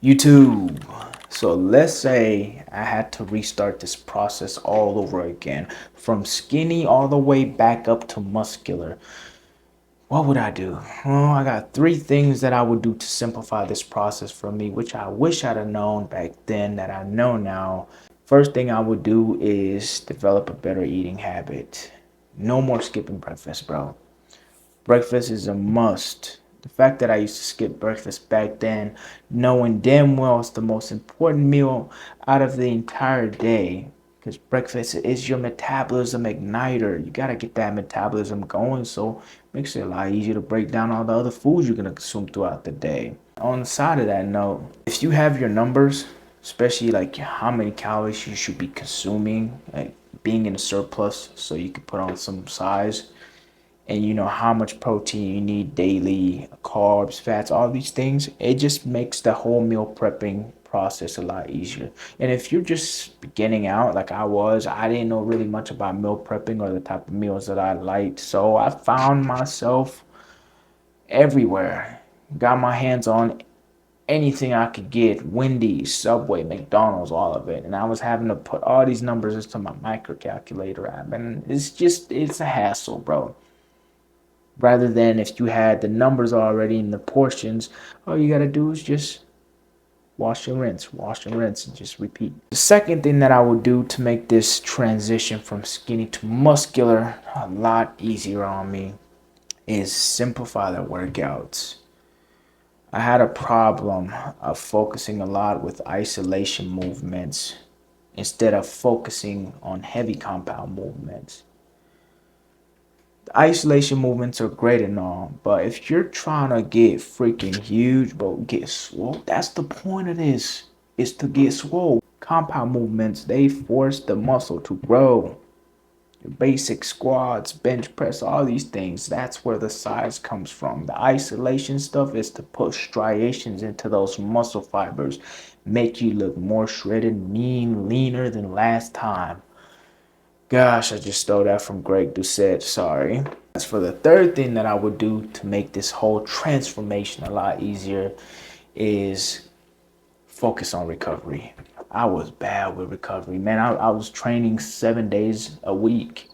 YouTube. So let's say I had to restart this process all over again, from skinny all the way back up to muscular. What would I do? Well, I got three things that I would do to simplify this process for me, which I wish I'd have known back then that I know now. First thing I would do is develop a better eating habit. No more skipping breakfast, bro. Breakfast is a must. The fact that I used to skip breakfast back then, knowing damn well it's the most important meal out of the entire day, because breakfast is your metabolism igniter. You got to get that metabolism going, so it makes it a lot easier to break down all the other foods you're going to consume throughout the day. On the side of that note, if you have your numbers, especially like how many calories you should be consuming, like being in a surplus so you can put on some size, and you know how much protein you need daily, carbs, fats, all these things, it just makes the whole meal prepping process a lot easier. And if you're just beginning out like I was, I didn't know really much about meal prepping or the type of meals that I liked, so I found myself everywhere, got my hands on anything I could get: Wendy's, Subway, McDonald's, all of it. And I was having to put all these numbers into my micro calculator app, and it's a hassle, bro. Rather than if you had the numbers already in the portions, all you gotta do is just wash and rinse, and just repeat. The second thing that I would do to make this transition from skinny to muscular a lot easier on me is simplify the workouts. I had a problem of focusing a lot with isolation movements instead of focusing on heavy compound movements. Isolation movements are great and all, but if you're trying to get freaking huge, bro, get swole, that's the point of this, is to get swole. Compound movements, they force the muscle to grow. Your basic squats, bench press, all these things, that's where the size comes from. The isolation stuff is to put striations into those muscle fibers, make you look more shredded, mean, leaner than last time. Gosh, I just stole that from Greg Doucette, sorry. As for the third thing that I would do to make this whole transformation a lot easier is focus on recovery. I was bad with recovery, man. I was training 7 days a week.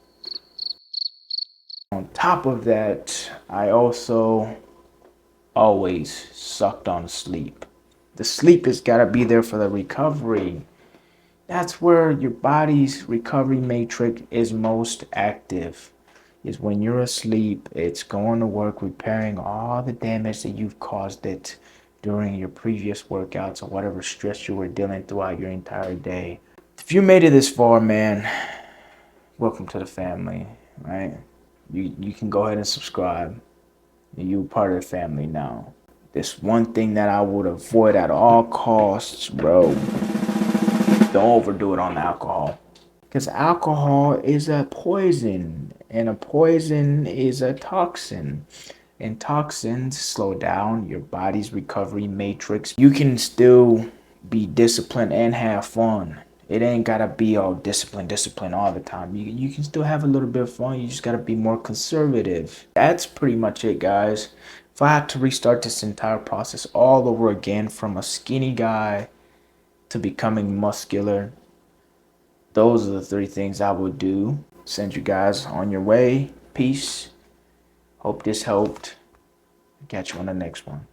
On top of that, I also always sucked on sleep. The sleep has got to be there for the recovery. That's where your body's recovery matrix is most active, is when you're asleep. It's going to work repairing all the damage that you've caused it during your previous workouts or whatever stress you were dealing throughout your entire day. If you made it this far, man, welcome to the family, right? You can go ahead and subscribe. You're part of the family now. This one thing that I would avoid at all costs, bro. Don't overdo it on alcohol, because alcohol is a poison, and a poison is a toxin, and toxins slow down your body's recovery matrix. You can still be disciplined and have fun. It ain't gotta be all discipline all the time. You can still have a little bit of fun. You just gotta be more conservative. That's pretty much it, guys. If I had to restart this entire process all over again from a skinny guy to becoming muscular, those are the three things I would do. Send you guys on your way. Peace. Hope this helped. Catch you on the next one.